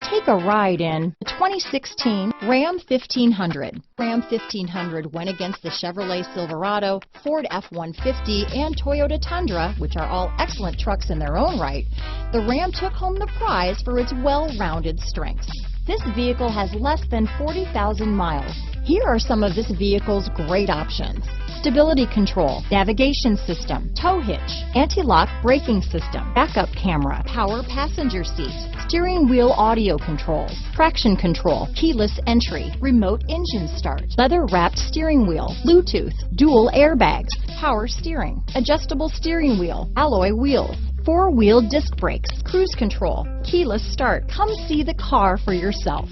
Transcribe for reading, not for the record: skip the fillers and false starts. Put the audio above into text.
Take a ride in the 2016 Ram 1500. Ram 1500 went against the Chevrolet Silverado, Ford F-150, and Toyota Tundra, which are all excellent trucks in their own right. The Ram took home the prize for its well-rounded strengths. This vehicle has less than 40,000 miles. Here are some of this vehicle's great options: stability control, navigation system, tow hitch, anti-lock braking system, backup camera, power passenger seat, steering wheel audio controls, traction control, keyless entry, remote engine start, leather-wrapped steering wheel, Bluetooth, dual airbags, power steering, adjustable steering wheel, alloy wheels, four-wheel disc brakes, cruise control, keyless start. Come see the car for yourself.